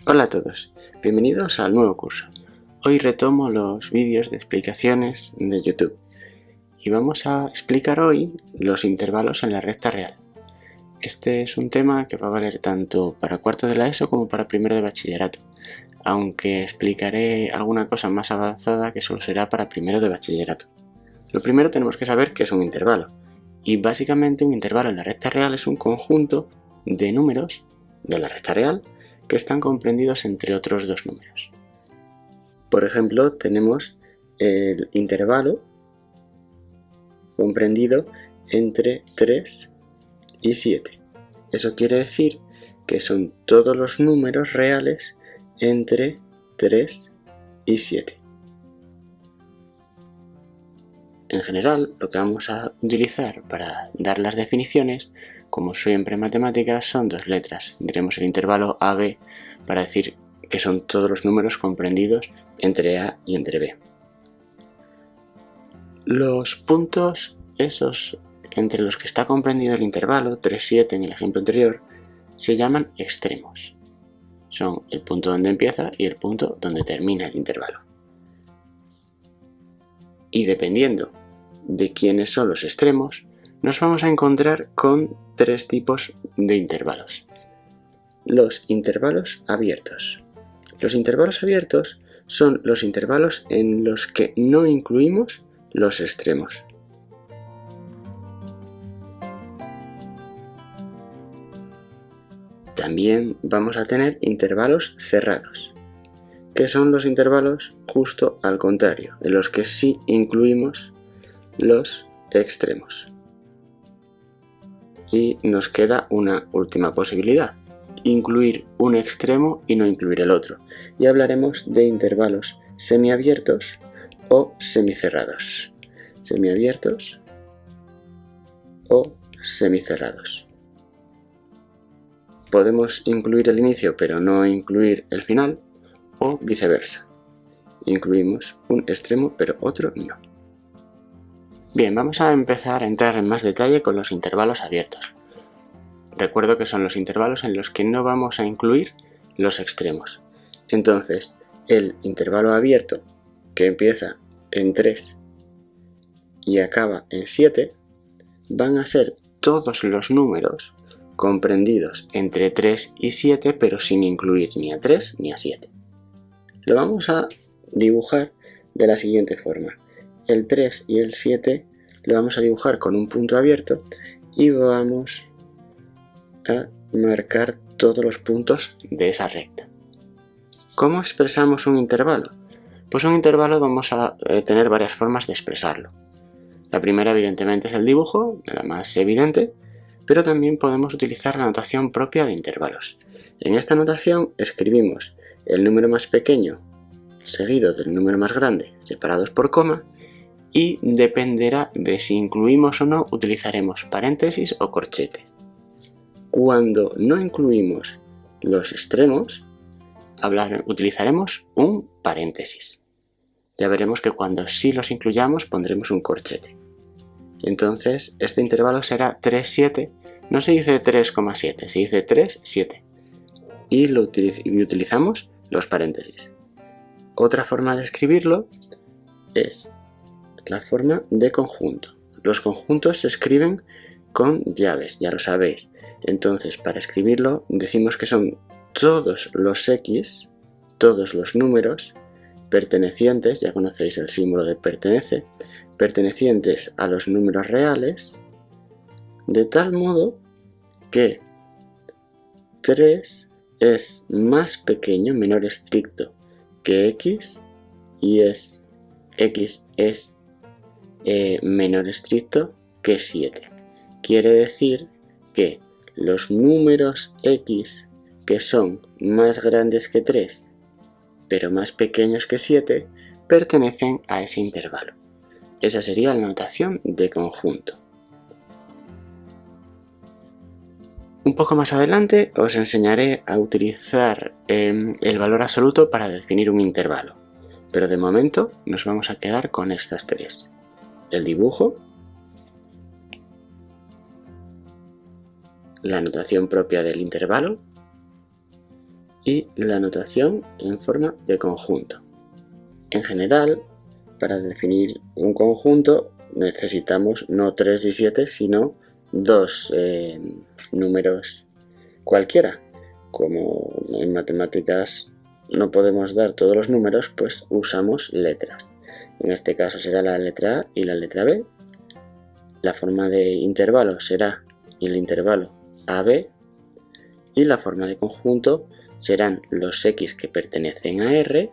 Hola a todos, bienvenidos al nuevo curso. Hoy retomo los vídeos de explicaciones de YouTube y vamos a explicar hoy los intervalos en la recta real. Este es un tema que va a valer tanto para cuarto de la ESO como para primero de bachillerato, aunque explicaré alguna cosa más avanzada que solo será para primero de bachillerato. Lo primero tenemos que saber qué es un intervalo, y básicamente un intervalo en la recta real es un conjunto de números de la recta real que están comprendidos entre otros dos números. Por ejemplo, tenemos el intervalo comprendido entre 3 y 7. Eso quiere decir que son todos los números reales entre 3 y 7. En general, lo que vamos a utilizar para dar las definiciones, como siempre en matemáticas, son dos letras. Diremos el intervalo AB para decir que son todos los números comprendidos entre A y entre B. Los puntos, esos entre los que está comprendido el intervalo, 3, 7 en el ejemplo anterior, se llaman extremos. Son el punto donde empieza y el punto donde termina el intervalo. Y dependiendo de quiénes son los extremos, nos vamos a encontrar con tres tipos de intervalos. Los intervalos abiertos. Los intervalos abiertos son los intervalos en los que no incluimos los extremos. También vamos a tener intervalos cerrados, que son los intervalos justo al contrario, en los que sí incluimos los extremos. Y nos queda una última posibilidad, incluir un extremo y no incluir el otro. Y hablaremos de intervalos semiabiertos o semicerrados. Semiabiertos o semicerrados. Podemos incluir el inicio pero no incluir el final, o viceversa. Incluimos un extremo pero otro no. Bien, vamos a empezar a entrar en más detalle con los intervalos abiertos. Recuerdo que son los intervalos en los que no vamos a incluir los extremos. Entonces, el intervalo abierto, que empieza en 3 y acaba en 7, van a ser todos los números comprendidos entre 3 y 7, pero sin incluir ni a 3 ni a 7. Lo vamos a dibujar de la siguiente forma. El 3 y el 7 lo vamos a dibujar con un punto abierto y vamos a marcar todos los puntos de esa recta. ¿Cómo expresamos un intervalo? Pues un intervalo vamos a tener varias formas de expresarlo. La primera evidentemente es el dibujo, la más evidente, pero también podemos utilizar la notación propia de intervalos. En esta notación escribimos el número más pequeño seguido del número más grande separados por coma, y dependerá de si incluimos o no utilizaremos paréntesis o corchete. Cuando no incluimos los extremos, utilizaremos un paréntesis. Ya veremos que cuando sí los incluyamos pondremos un corchete. Entonces este intervalo será 3, 7, no se dice 3,7, se dice 3, 7. Y utilizamos los paréntesis. Otra forma de escribirlo es la forma de conjunto. Los conjuntos se escriben con llaves, ya lo sabéis. Entonces, para escribirlo decimos que son todos los x, todos los números pertenecientes, ya conocéis el símbolo de pertenece, pertenecientes a los números reales, de tal modo que 3 es más pequeño, menor estricto que x, y x es menor estricto que 7. Quiere decir que los números x que son más grandes que 3 pero más pequeños que 7 pertenecen a ese intervalo. Esa sería la notación de conjunto. Un poco más adelante os enseñaré a utilizar el valor absoluto para definir un intervalo, pero de momento nos vamos a quedar con estas tres: el dibujo, la notación propia del intervalo y la notación en forma de conjunto. En general, para definir un conjunto necesitamos no 3 y 7, sino dos números cualquiera. Como en matemáticas no podemos dar todos los números, pues usamos letras. En este caso será la letra A y la letra B. La forma de intervalo será el intervalo AB y la forma de conjunto serán los X que pertenecen a R,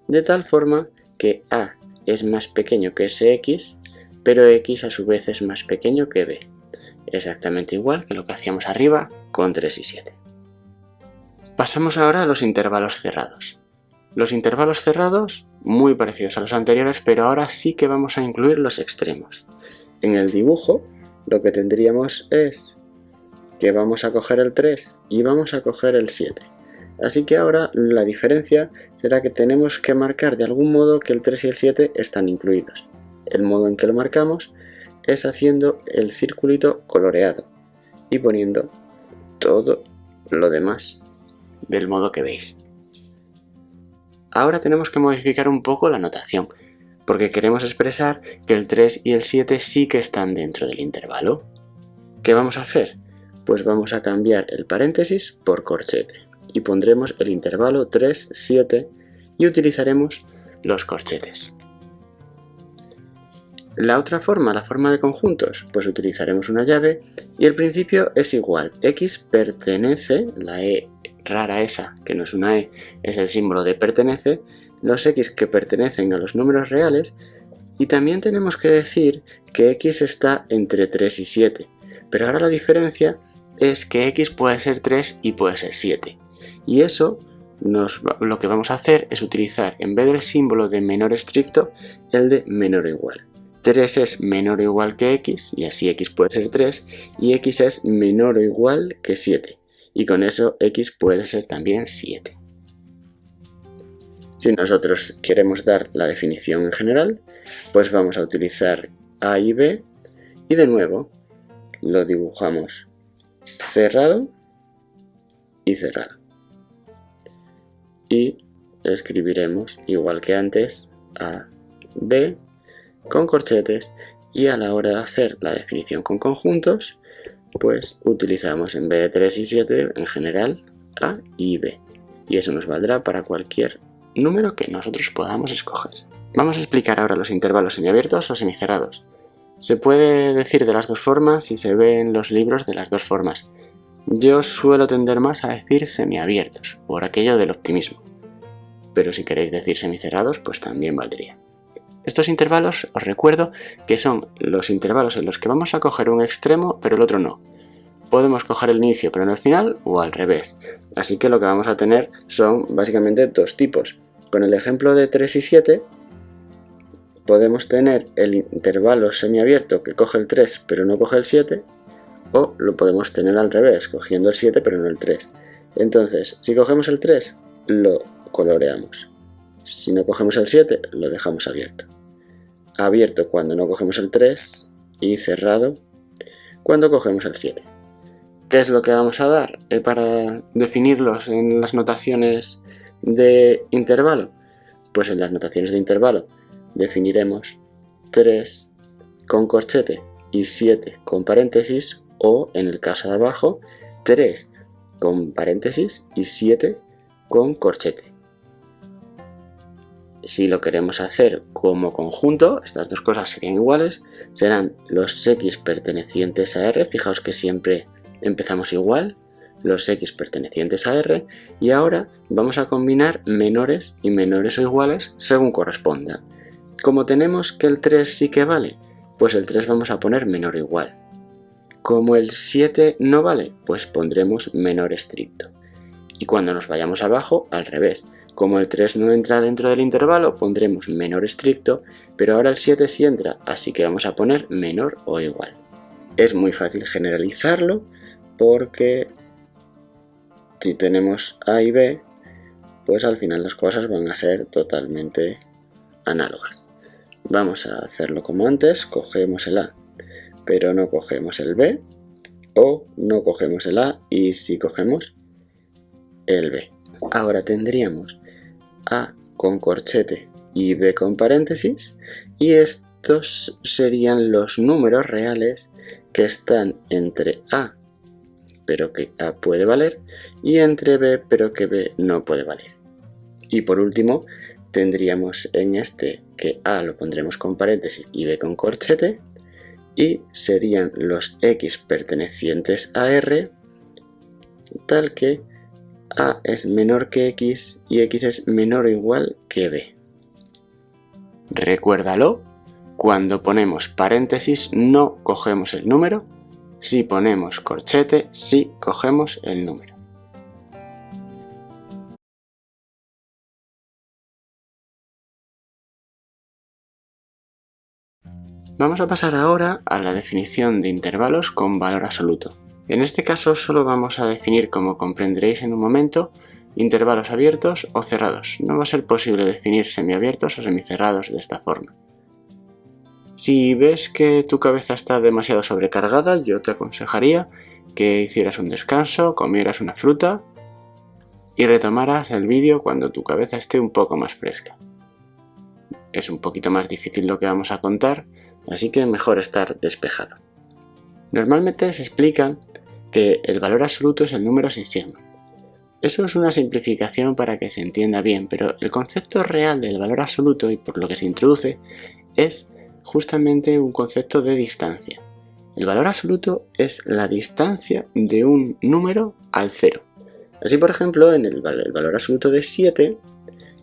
de tal forma que A es más pequeño que ese X, pero X a su vez es más pequeño que B. Exactamente igual que lo que hacíamos arriba con 3 y 7. Pasamos ahora a los intervalos cerrados. Los intervalos cerrados, muy parecidos a los anteriores, pero ahora sí que vamos a incluir los extremos. En el dibujo, lo que tendríamos es que vamos a coger el 3 y vamos a coger el 7. Así que ahora la diferencia será que tenemos que marcar de algún modo que el 3 y el 7 están incluidos. El modo en que lo marcamos es haciendo el circulito coloreado y poniendo todo lo demás del modo que veis. Ahora tenemos que modificar un poco la notación, porque queremos expresar que el 3 y el 7 sí que están dentro del intervalo. ¿Qué vamos a hacer? Pues vamos a cambiar el paréntesis por corchete y pondremos el intervalo 3, 7 y utilizaremos los corchetes. La otra forma, la forma de conjuntos, pues utilizaremos una llave y el principio es igual. X pertenece, la E rara esa, que no es una E, es el símbolo de pertenece, los X que pertenecen a los números reales, y también tenemos que decir que X está entre 3 y 7, pero ahora la diferencia es que X puede ser 3 y puede ser 7, y eso lo que vamos a hacer es utilizar en vez del símbolo de menor estricto el de menor o igual. 3 es menor o igual que X, y así X puede ser 3, y X es menor o igual que 7, y con eso X puede ser también 7. Si nosotros queremos dar la definición en general, pues vamos a utilizar A y B, y de nuevo lo dibujamos cerrado y cerrado. Y escribiremos igual que antes A, B, con corchetes, y a la hora de hacer la definición con conjuntos, pues utilizamos en vez de 3 y 7 en general A y B, y eso nos valdrá para cualquier número que nosotros podamos escoger. Vamos a explicar ahora los intervalos semiabiertos o semicerrados. Se puede decir de las dos formas y se ve en los libros de las dos formas. Yo suelo tender más a decir semiabiertos, por aquello del optimismo, pero si queréis decir semicerrados, pues también valdría. Estos intervalos os recuerdo que son los intervalos en los que vamos a coger un extremo pero el otro no. Podemos coger el inicio pero no el final o al revés. Así que lo que vamos a tener son básicamente dos tipos. Con el ejemplo de 3 y 7 podemos tener el intervalo semiabierto que coge el 3 pero no coge el 7, o lo podemos tener al revés, cogiendo el 7 pero no el 3. Entonces, si cogemos el 3, lo coloreamos. Si no cogemos el 7, lo dejamos abierto. Abierto cuando no cogemos el 3 y cerrado cuando cogemos el 7. ¿Qué es lo que vamos a dar para definirlos en las notaciones de intervalo? Pues en las notaciones de intervalo definiremos 3 con corchete y 7 con paréntesis, o en el caso de abajo 3 con paréntesis y 7 con corchete. Si lo queremos hacer como conjunto, estas dos cosas serían iguales, serán los X pertenecientes a R, fijaos que siempre empezamos igual, los X pertenecientes a R, y ahora vamos a combinar menores y menores o iguales según corresponda. Como tenemos que el 3 sí que vale, pues el 3 vamos a poner menor o igual. Como el 7 no vale, pues pondremos menor estricto. Y cuando nos vayamos abajo, al revés. Como el 3 no entra dentro del intervalo, pondremos menor estricto, pero ahora el 7 sí entra, así que vamos a poner menor o igual. Es muy fácil generalizarlo porque si tenemos A y B, pues al final las cosas van a ser totalmente análogas. Vamos a hacerlo como antes, cogemos el A, pero no cogemos el B, o no cogemos el A y sí cogemos el B. ahora tendríamos A con corchete y B con paréntesis, y estos serían los números reales que están entre A, pero que A puede valer, y entre B, pero que B no puede valer. Y por último, tendríamos en este que A lo pondremos con paréntesis y B con corchete, y serían los X pertenecientes a R, tal que A es menor que X y X es menor o igual que B. Recuérdalo, cuando ponemos paréntesis no cogemos el número, si ponemos corchete sí cogemos el número. Vamos a pasar ahora a la definición de intervalos con valor absoluto. En este caso solo vamos a definir, como comprenderéis en un momento, intervalos abiertos o cerrados. No va a ser posible definir semiabiertos o semicerrados de esta forma. Si ves que tu cabeza está demasiado sobrecargada, yo te aconsejaría que hicieras un descanso, comieras una fruta y retomaras el vídeo cuando tu cabeza esté un poco más fresca. Es un poquito más difícil lo que vamos a contar, así que mejor estar despejado. Normalmente se explica que el valor absoluto es el número sin sigma. Eso es una simplificación para que se entienda bien, pero el concepto real del valor absoluto y por lo que se introduce es justamente un concepto de distancia. El valor absoluto es la distancia de un número al cero. Así, por ejemplo, en el valor absoluto de 7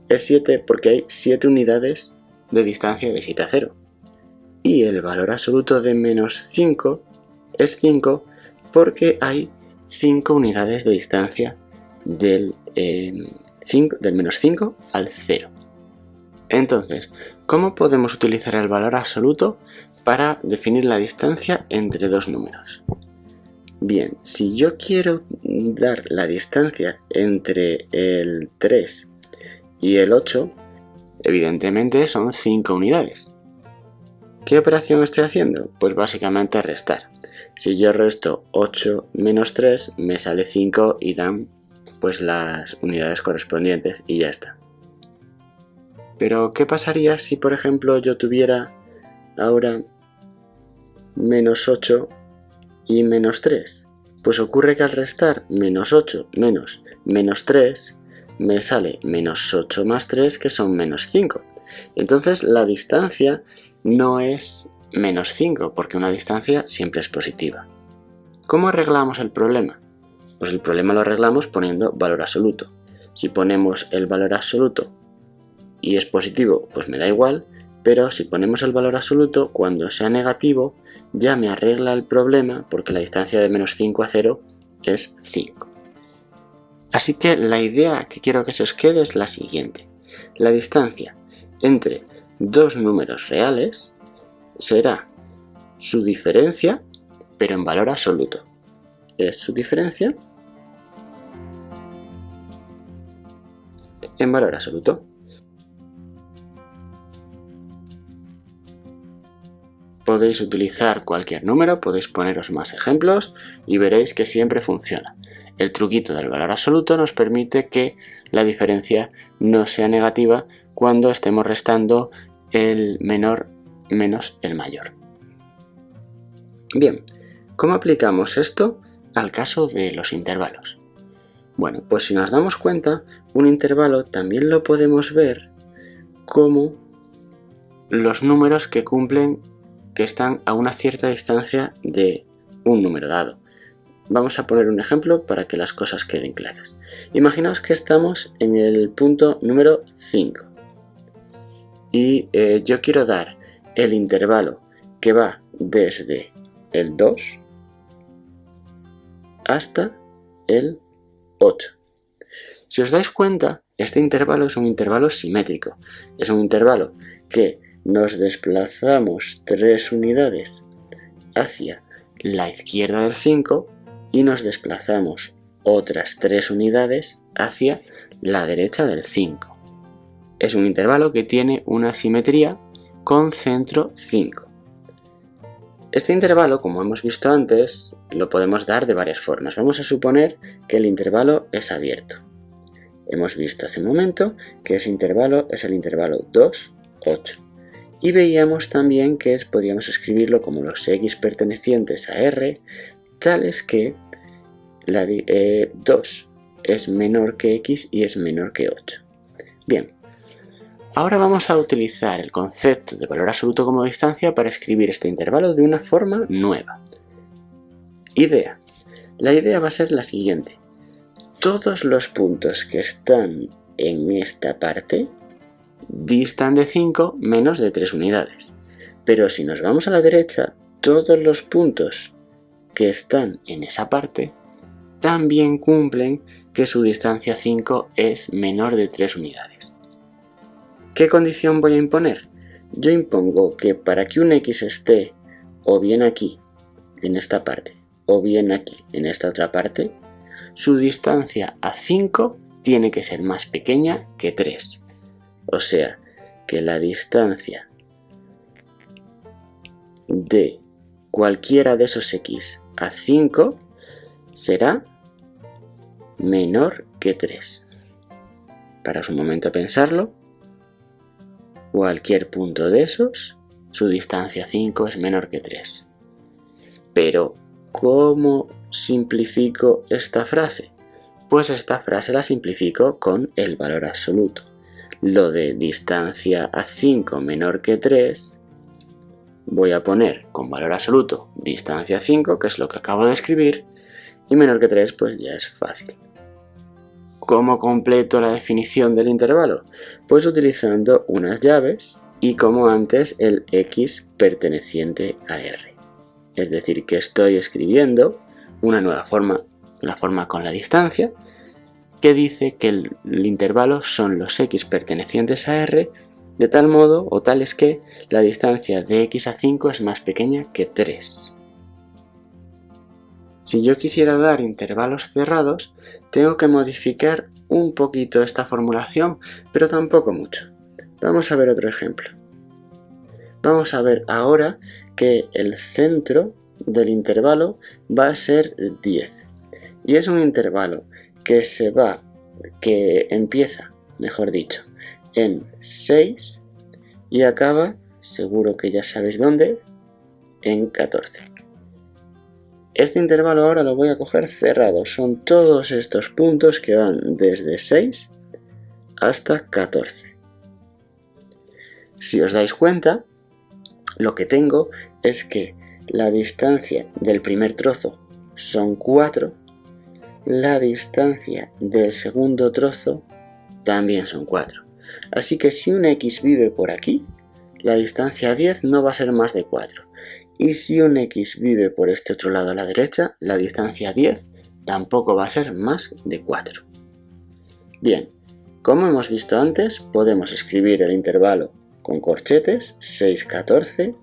es 7 porque hay 7 unidades de distancia de 7 a 0. Y el valor absoluto de menos 5 es 5 porque hay 5 unidades de distancia del menos 5 al 0. Entonces, ¿cómo podemos utilizar el valor absoluto para definir la distancia entre dos números? Bien, si yo quiero dar la distancia entre el 3 y el 8, evidentemente son 5 unidades. ¿Qué operación estoy haciendo? Pues básicamente restar. Si yo resto 8 menos 3, me sale 5 y dan pues las unidades correspondientes y ya está. Pero ¿qué pasaría si, por ejemplo, yo tuviera ahora menos 8 y menos 3? Pues ocurre que al restar menos 8 menos 3, me sale menos 8 más 3, que son menos 5. Entonces la distancia no es menos 5, porque una distancia siempre es positiva. ¿Cómo arreglamos el problema? Pues el problema lo arreglamos poniendo valor absoluto. Si ponemos el valor absoluto y es positivo, pues me da igual, pero si ponemos el valor absoluto, cuando sea negativo, ya me arregla el problema porque la distancia de menos 5 a 0 es 5. Así que la idea que quiero que se os quede es la siguiente. La distancia entre dos números reales será su diferencia, pero en valor absoluto. Es su diferencia en valor absoluto. Podéis utilizar cualquier número, podéis poneros más ejemplos y veréis que siempre funciona. El truquito del valor absoluto nos permite que la diferencia no sea negativa cuando estemos restando el menor menos el mayor. Bien, ¿cómo aplicamos esto al caso de los intervalos? Bueno, pues si nos damos cuenta, un intervalo también lo podemos ver como los números que están a una cierta distancia de un número dado. Vamos a poner un ejemplo para que las cosas queden claras. Imaginaos que estamos en el punto número 5 y yo quiero dar el intervalo que va desde el 2 hasta el 8. Si os dais cuenta, este intervalo es un intervalo simétrico. Es un intervalo que nos desplazamos 3 unidades hacia la izquierda del 5 y nos desplazamos otras 3 unidades hacia la derecha del 5. Es un intervalo que tiene una simetría con centro 5. Este intervalo, como hemos visto antes, lo podemos dar de varias formas. Vamos a suponer que el intervalo es abierto. Hemos visto hace un momento que ese intervalo es el intervalo 2, 8. Y veíamos también que podríamos escribirlo como los x pertenecientes a R, tales que 2 es menor que x y es menor que 8. Bien, ahora vamos a utilizar el concepto de valor absoluto como distancia para escribir este intervalo de una forma nueva. Idea. La idea va a ser la siguiente. Todos los puntos que están en esta parte distan de 5 menos de 3 unidades. Pero si nos vamos a la derecha, todos los puntos que están en esa parte también cumplen que su distancia 5 es menor de 3 unidades. ¿Qué condición voy a imponer? Yo impongo que para que un x esté o bien aquí, en esta parte, o bien aquí, en esta otra parte, su distancia a 5 tiene que ser más pequeña que 3. O sea, que la distancia de cualquiera de esos x a 5 será menor que 3. Paraos un momento a pensarlo. Cualquier punto de esos, su distancia a 5 es menor que 3. Pero, ¿cómo simplifico esta frase? Pues esta frase la simplifico con el valor absoluto. Lo de distancia a 5 menor que 3, voy a poner con valor absoluto distancia a 5, que es lo que acabo de escribir, y menor que 3 pues ya es fácil. ¿Cómo completo la definición del intervalo? Pues utilizando unas llaves y como antes el x perteneciente a R. Es decir, que estoy escribiendo una nueva forma, la forma con la distancia, que dice que el intervalo son los x pertenecientes a R de tal modo o tales que la distancia de x a 5 es más pequeña que 3. Si yo quisiera dar intervalos cerrados, tengo que modificar un poquito esta formulación, pero tampoco mucho. Vamos a ver otro ejemplo. Vamos a ver ahora que el centro del intervalo va a ser 10. Y es un intervalo que empieza, mejor dicho, en 6 y acaba, seguro que ya sabéis dónde, en 14. Este intervalo ahora lo voy a coger cerrado, son todos estos puntos que van desde 6 hasta 14. Si os dais cuenta, lo que tengo es que la distancia del primer trozo son 4, la distancia del segundo trozo también son 4. Así que si un x vive por aquí, la distancia a 10 no va a ser más de 4. Y si un x vive por este otro lado a la derecha, la distancia a 10 tampoco va a ser más de 4. Bien, como hemos visto antes, podemos escribir el intervalo con corchetes, 6, 14.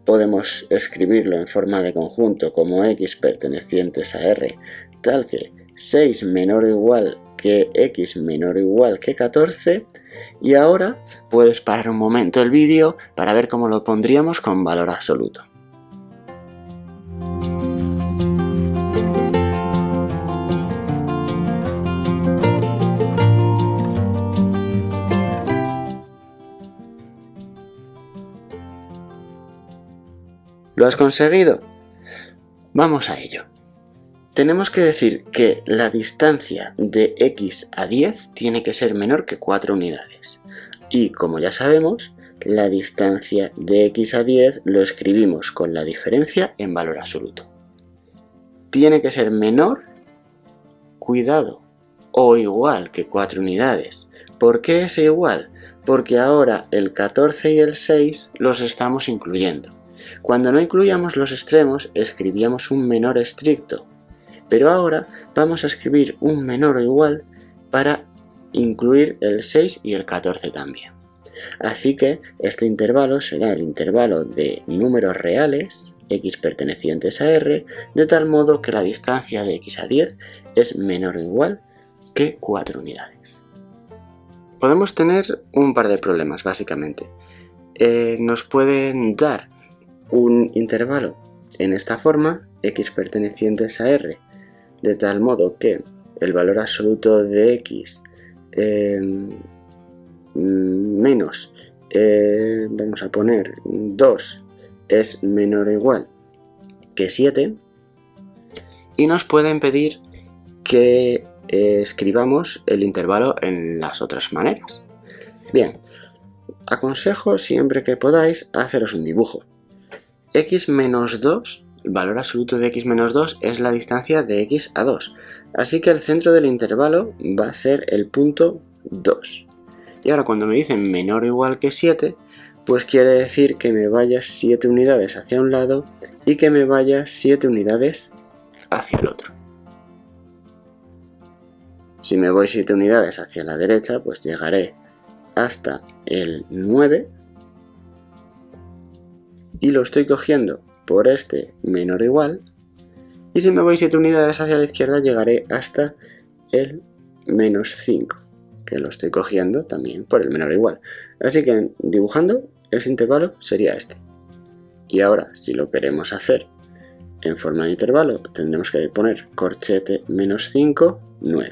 Podemos escribirlo en forma de conjunto como x pertenecientes a R, tal que 6 menor o igual que x menor o igual que 14. Y ahora puedes parar un momento el vídeo para ver cómo lo pondríamos con valor absoluto. ¿Lo has conseguido? Vamos a ello. Tenemos que decir que la distancia de x a 10 tiene que ser menor que 4 unidades. Y como ya sabemos, la distancia de x a 10 lo escribimos con la diferencia en valor absoluto. Tiene que ser menor, cuidado, o igual que 4 unidades. ¿Por qué es igual? Porque ahora el 14 y el 6 los estamos incluyendo. Cuando no incluíamos los extremos, escribíamos un menor estricto. Pero ahora vamos a escribir un menor o igual para incluir el 6 y el 14 también. Así que este intervalo será el intervalo de números reales, x pertenecientes a R, de tal modo que la distancia de x a 10 es menor o igual que 4 unidades. Podemos tener un par de problemas, básicamente. Nos pueden dar un intervalo en esta forma, x pertenecientes a R, de tal modo que el valor absoluto de x menos, vamos a poner 2 es menor o igual que 7, y nos pueden pedir que escribamos el intervalo en las otras maneras. Bien, aconsejo siempre que podáis haceros un dibujo. X menos 2, el valor absoluto de x menos 2 es la distancia de x a 2, así que el centro del intervalo va a ser el punto 2. Y ahora cuando me dicen menor o igual que 7, pues quiere decir que me vaya 7 unidades hacia un lado y que me vaya 7 unidades hacia el otro. Si me voy 7 unidades hacia la derecha, pues llegaré hasta el 9 y lo estoy cogiendo por este menor o igual, y si me voy 7 unidades hacia la izquierda llegaré hasta el menos 5, que lo estoy cogiendo también por el menor o igual. Así que dibujando ese intervalo sería este. Y ahora, si lo queremos hacer en forma de intervalo, tendremos que poner corchete menos 5, 9.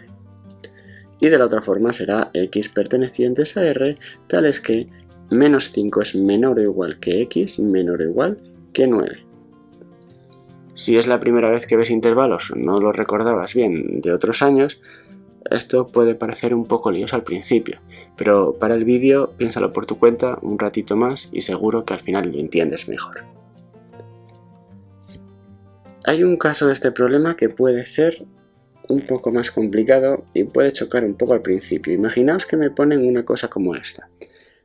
Y de la otra forma será x pertenecientes a R, tales que menos 5 es menor o igual que x menor o igual que 9. Si es la primera vez que ves intervalos o no lo recordabas bien de otros años, esto puede parecer un poco lioso al principio, pero para el vídeo piénsalo por tu cuenta un ratito más y seguro que al final lo entiendes mejor. Hay un caso de este problema que puede ser un poco más complicado y puede chocar un poco al principio. Imaginaos que me ponen una cosa como esta.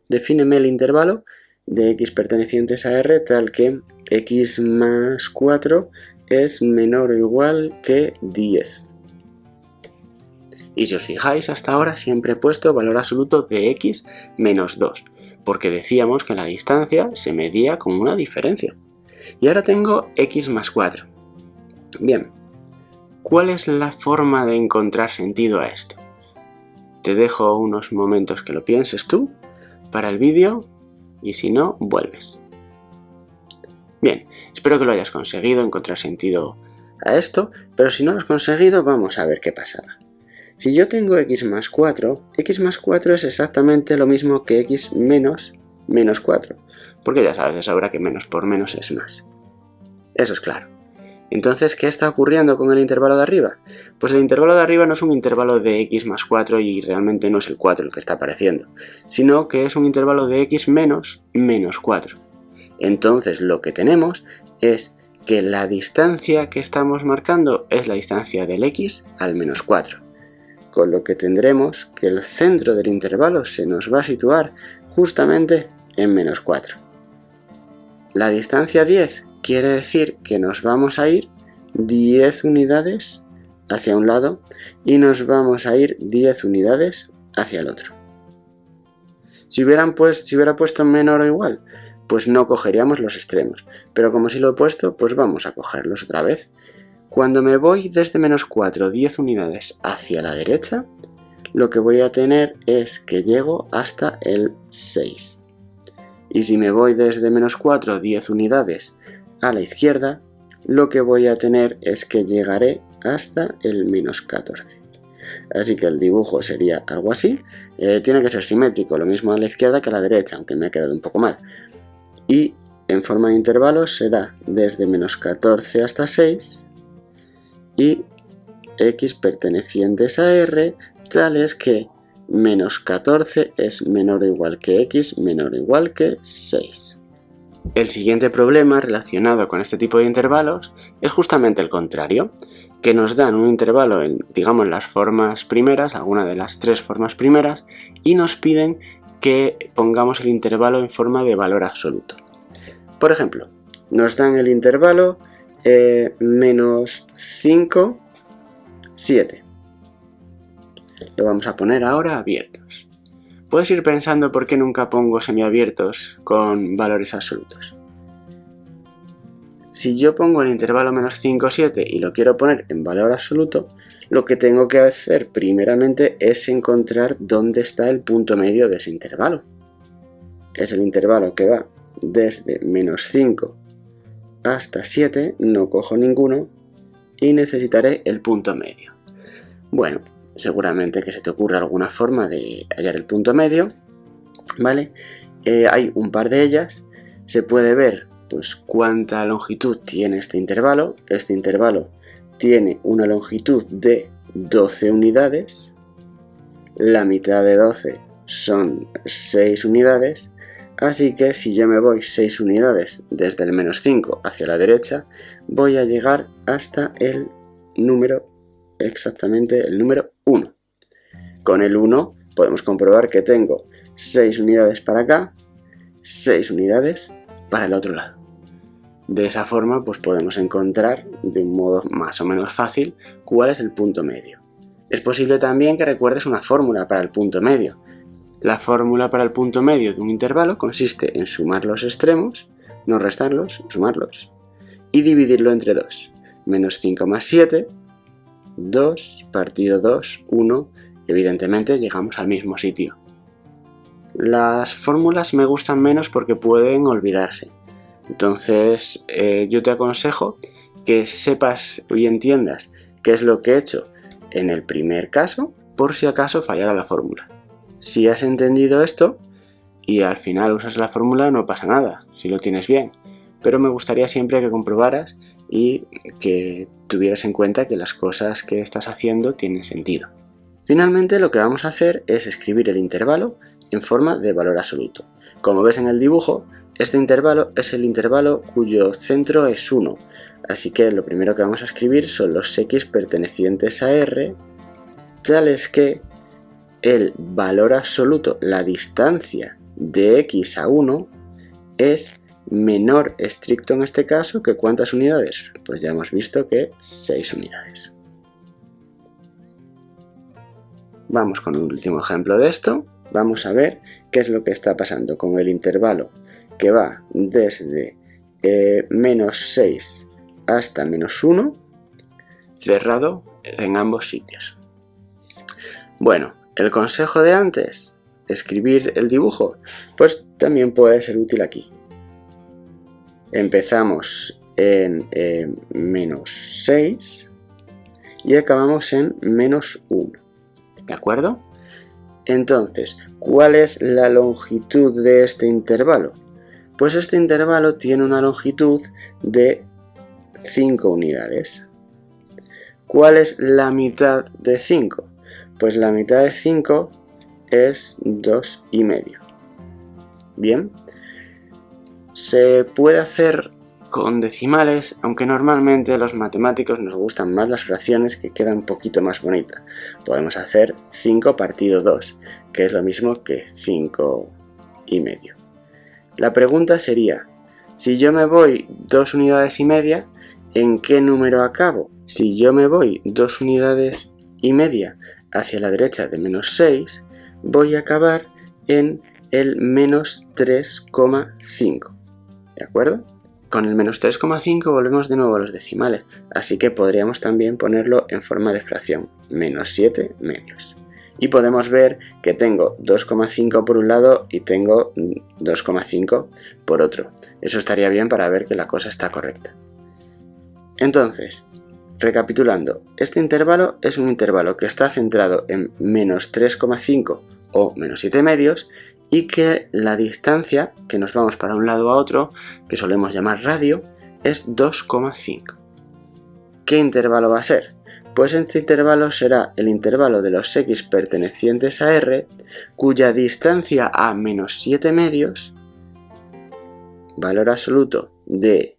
Defíneme el intervalo de x pertenecientes a R tal que x más 4 es menor o igual que 10. Y si os fijáis, hasta ahora siempre he puesto valor absoluto de x menos 2, porque decíamos que la distancia se medía con una diferencia. Y ahora tengo x más 4. Bien, ¿cuál es la forma de encontrar sentido a esto? Te dejo unos momentos que lo pienses tú para el vídeo y si no, vuelves. Bien, espero que lo hayas conseguido, encontrar sentido a esto, pero si no lo has conseguido, vamos a ver qué pasará. Si yo tengo x más 4 es exactamente lo mismo que x menos 4, porque ya sabes de sobra que menos por menos es más. Eso es claro. Entonces, ¿qué está ocurriendo con el intervalo de arriba? Pues el intervalo de arriba no es un intervalo de x más 4 y realmente no es el 4 el que está apareciendo, sino que es un intervalo de x menos 4. Entonces lo que tenemos es que la distancia que estamos marcando es la distancia del x al menos 4, con lo que tendremos que el centro del intervalo se nos va a situar justamente en menos 4. La distancia 10 quiere decir que nos vamos a ir 10 unidades hacia un lado y nos vamos a ir 10 unidades hacia el otro. Si hubiera puesto menor o igual, pues no cogeríamos los extremos, pero como sí lo he puesto, pues vamos a cogerlos otra vez. Cuando me voy desde menos 4, 10 unidades hacia la derecha, lo que voy a tener es que llego hasta el 6. Y si me voy desde menos 4, 10 unidades a la izquierda, lo que voy a tener es que llegaré hasta el menos 14. Así que el dibujo sería algo así. Tiene que ser simétrico, lo mismo a la izquierda que a la derecha, aunque me ha quedado un poco mal. Y en forma de intervalos será desde menos 14 hasta 6 y x pertenecientes a R tales que menos 14 es menor o igual que x menor o igual que 6. El siguiente problema relacionado con este tipo de intervalos es justamente el contrario, que nos dan un intervalo en, digamos, las formas primeras, alguna de las 3 formas primeras, y nos piden que pongamos el intervalo en forma de valor absoluto. Por ejemplo, nos dan el intervalo menos 5, 7. Lo vamos a poner ahora abiertos. Puedes ir pensando por qué nunca pongo semiabiertos con valores absolutos. Si yo pongo el intervalo menos 5, 7 y lo quiero poner en valor absoluto, lo que tengo que hacer primeramente es encontrar dónde está el punto medio de ese intervalo. Es el intervalo que va desde menos 5 hasta 7, no cojo ninguno y necesitaré el punto medio. Bueno, seguramente que se te ocurra alguna forma de hallar el punto medio, ¿vale? Hay un par de ellas. Se puede ver pues cuánta longitud tiene este intervalo. Este intervalo tiene una longitud de 12 unidades. La mitad de 12 son 6 unidades. Así que si yo me voy 6 unidades desde el menos 5 hacia la derecha, voy a llegar hasta el número, exactamente el número 1. Con el 1 podemos comprobar que tengo 6 unidades para acá, 6 unidades para el otro lado. De esa forma pues podemos encontrar de un modo más o menos fácil cuál es el punto medio. Es posible también que recuerdes una fórmula para el punto medio. La fórmula para el punto medio de un intervalo consiste en sumar los extremos, no restarlos, sumarlos, y dividirlo entre 2. Menos 5 más 7, 2 partido 2, 1, evidentemente llegamos al mismo sitio. Las fórmulas me gustan menos porque pueden olvidarse. Entonces yo te aconsejo que sepas y entiendas qué es lo que he hecho en el primer caso, por si acaso fallara la fórmula. Si has entendido esto y al final usas la fórmula, no pasa nada, si lo tienes bien. Pero me gustaría siempre que comprobaras y que tuvieras en cuenta que las cosas que estás haciendo tienen sentido. Finalmente lo que vamos a hacer es escribir el intervalo en forma de valor absoluto. Como ves en el dibujo, este intervalo es el intervalo cuyo centro es 1. Así que lo primero que vamos a escribir son los x pertenecientes a R, tales que el valor absoluto, la distancia de x a 1, es menor estricto en este caso que ¿cuántas unidades? Pues ya hemos visto que 6 unidades. Vamos con un último ejemplo de esto. Vamos a ver qué es lo que está pasando con el intervalo que va desde menos 6 hasta menos 1, cerrado en ambos sitios. Bueno, el consejo de antes, escribir el dibujo, pues también puede ser útil aquí. Empezamos en menos 6 y acabamos en menos 1. ¿De acuerdo? Entonces, ¿cuál es la longitud de este intervalo? Pues este intervalo tiene una longitud de 5 unidades. ¿Cuál es la mitad de 5? Pues la mitad de 5 es 2,5. Bien, se puede hacer con decimales, aunque normalmente a los matemáticos nos gustan más las fracciones que quedan un poquito más bonitas. Podemos hacer 5 partido 2, que es lo mismo que 5,5. La pregunta sería, si yo me voy 2 unidades y media, ¿en qué número acabo? Si yo me voy 2 unidades y media hacia la derecha de menos 6, voy a acabar en el menos 3,5. ¿De acuerdo? Con el menos 3,5 volvemos de nuevo a los decimales, así que podríamos también ponerlo en forma de fracción, menos 7 medios. Y podemos ver que tengo 2,5 por un lado y tengo 2,5 por otro. Eso estaría bien para ver que la cosa está correcta. Entonces, recapitulando, este intervalo es un intervalo que está centrado en menos 3,5 o menos 7 medios y que la distancia, que nos vamos para un lado a otro, que solemos llamar radio, es 2,5. ¿Qué intervalo va a ser? Pues este intervalo será el intervalo de los x pertenecientes a R, cuya distancia a menos 7 medios, valor absoluto de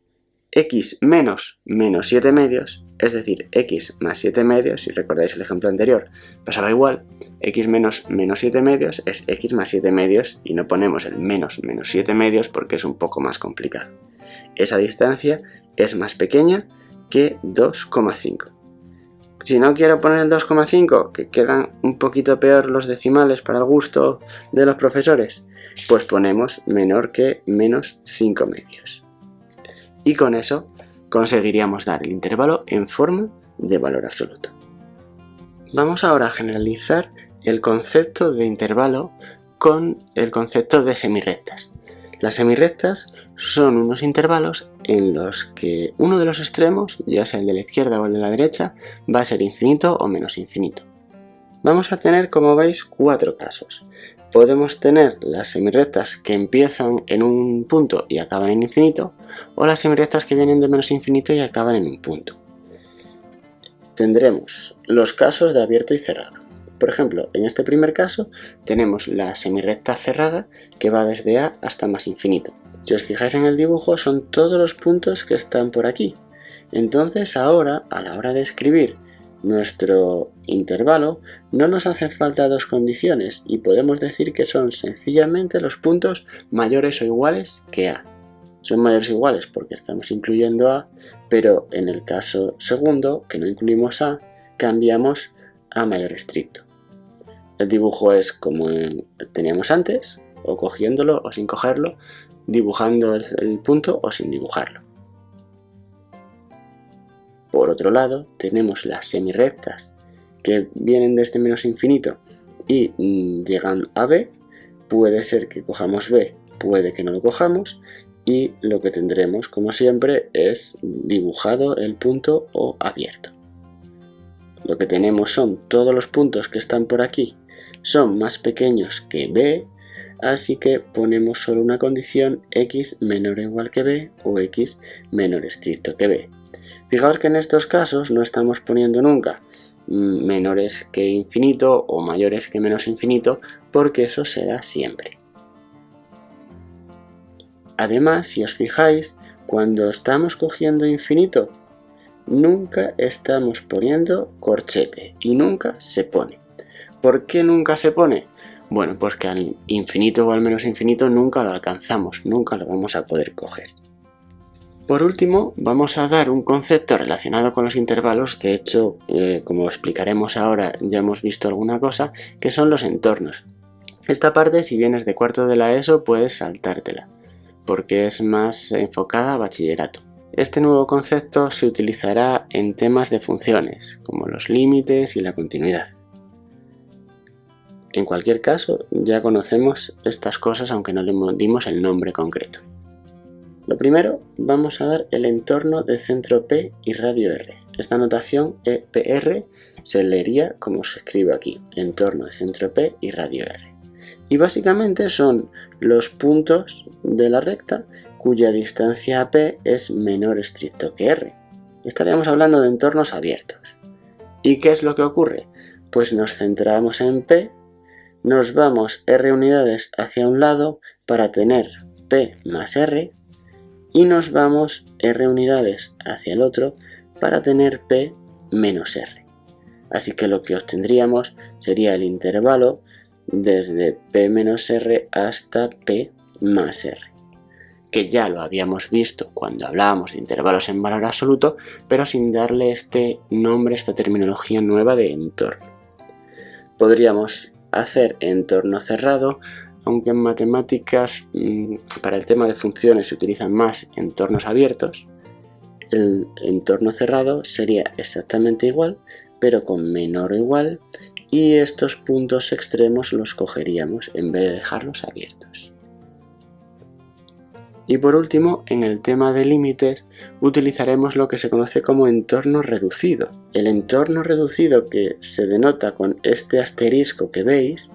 x menos menos 7 medios, es decir, x más 7 medios, si recordáis el ejemplo anterior, pasaba igual, x menos menos 7 medios es x más 7 medios y no ponemos el menos menos 7 medios porque es un poco más complicado. Esa distancia es más pequeña que 2,5. Si no quiero poner el 2,5, que quedan un poquito peor los decimales para el gusto de los profesores, pues ponemos menor que menos 5 medios. Y con eso conseguiríamos dar el intervalo en forma de valor absoluto. Vamos ahora a generalizar el concepto de intervalo con el concepto de semirrectas. Las semirrectas son unos intervalos en los que uno de los extremos, ya sea el de la izquierda o el de la derecha, va a ser infinito o menos infinito. Vamos a tener, como veis, 4 casos. Podemos tener las semirrectas que empiezan en un punto y acaban en infinito, o las semirrectas que vienen de menos infinito y acaban en un punto. Tendremos los casos de abierto y cerrado. Por ejemplo, en este primer caso tenemos la semirrecta cerrada que va desde A hasta más infinito. Si os fijáis en el dibujo, son todos los puntos que están por aquí. Entonces ahora, a la hora de escribir nuestro intervalo, no nos hacen falta dos condiciones y podemos decir que son sencillamente los puntos mayores o iguales que A. Son mayores o iguales porque estamos incluyendo A, pero en el caso segundo, que no incluimos A, cambiamos a mayor estricto. El dibujo es como teníamos antes, o cogiéndolo o sin cogerlo, dibujando el punto o sin dibujarlo. Por otro lado, tenemos las semirrectas que vienen desde menos infinito y llegan a B. Puede ser que cojamos B, puede que no lo cojamos, y lo que tendremos, como siempre, es dibujado el punto o abierto. Lo que tenemos son todos los puntos que están por aquí, son más pequeños que B, así que ponemos solo una condición: x menor o igual que B o x menor estricto que B. Fijaos que en estos casos no estamos poniendo nunca menores que infinito o mayores que menos infinito, porque eso será siempre. Además, si os fijáis, cuando estamos cogiendo infinito, nunca estamos poniendo corchete y nunca se pone. ¿Por qué nunca se pone? Bueno, pues que al infinito o al menos infinito nunca lo alcanzamos, nunca lo vamos a poder coger. Por último, vamos a dar un concepto relacionado con los intervalos. De hecho, como explicaremos ahora, ya hemos visto alguna cosa, que son los entornos. Esta parte, si vienes de cuarto de la ESO, puedes saltártela, porque es más enfocada a bachillerato. Este nuevo concepto se utilizará en temas de funciones, como los límites y la continuidad. En cualquier caso, ya conocemos estas cosas, aunque no le dimos el nombre concreto. Lo primero, vamos a dar el entorno de centro P y radio R. Esta notación EPR se leería como se escribe aquí, entorno de centro P y radio R. Y básicamente son los puntos de la recta cuya distancia a P es menor estricto que R. Estaríamos hablando de entornos abiertos. ¿Y qué es lo que ocurre? Pues nos centramos en P, nos vamos R unidades hacia un lado para tener P más R, y nos vamos R unidades hacia el otro para tener P menos R. Así que lo que obtendríamos sería el intervalo desde P menos R hasta P más R, que ya lo habíamos visto cuando hablábamos de intervalos en valor absoluto, pero sin darle este nombre, esta terminología nueva de entorno. Podríamos hacer entorno cerrado, aunque en matemáticas para el tema de funciones se utilizan más entornos abiertos. El entorno cerrado sería exactamente igual, pero con menor o igual, y estos puntos extremos los cogeríamos en vez de dejarlos abiertos. Y por último, en el tema de límites, utilizaremos lo que se conoce como entorno reducido. El entorno reducido, que se denota con este asterisco que veis,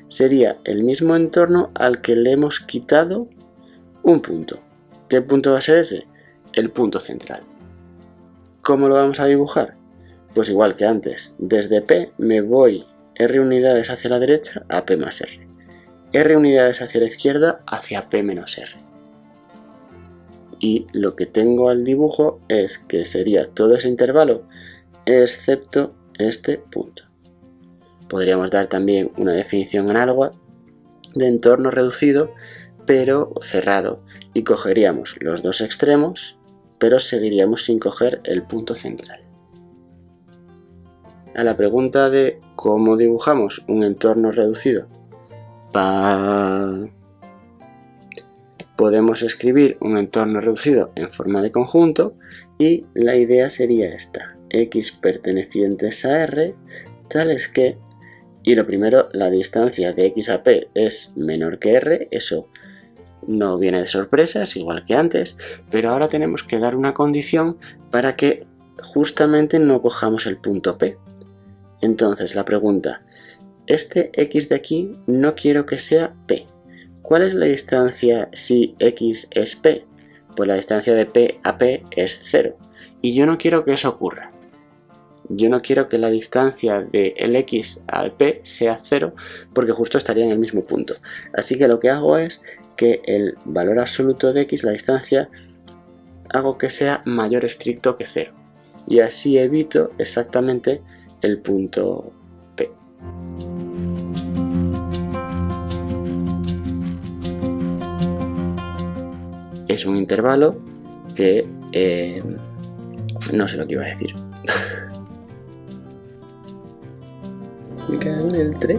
sería el mismo entorno al que le hemos quitado un punto. ¿Qué punto va a ser ese? El punto central. ¿Cómo lo vamos a dibujar? Pues igual que antes, desde P me voy R unidades hacia la derecha a P más R. R unidades hacia la izquierda hacia P menos R. Y lo que tengo al dibujo es que sería todo ese intervalo excepto este punto. Podríamos dar también una definición análoga de entorno reducido pero cerrado, y cogeríamos los dos extremos, pero seguiríamos sin coger el punto central. A la pregunta de cómo dibujamos un entorno reducido, podemos escribir un entorno reducido en forma de conjunto, y la idea sería esta: x pertenecientes a R tales que, y lo primero, la distancia de x a P es menor que R, eso no viene de sorpresa, es igual que antes, pero ahora tenemos que dar una condición para que justamente no cojamos el punto P. Entonces la pregunta, este x de aquí no quiero que sea p. ¿Cuál es la distancia si x es p? Pues la distancia de p a p es 0. Y yo no quiero que eso ocurra. Yo no quiero que la distancia del x al p sea 0 porque justo estaría en el mismo punto. Así que lo que hago es que el valor absoluto de x, la distancia, hago que sea mayor estricto que 0. Y así evito exactamente el punto p. Es un intervalo que no sé lo que iba a decir. Me cago en el tren.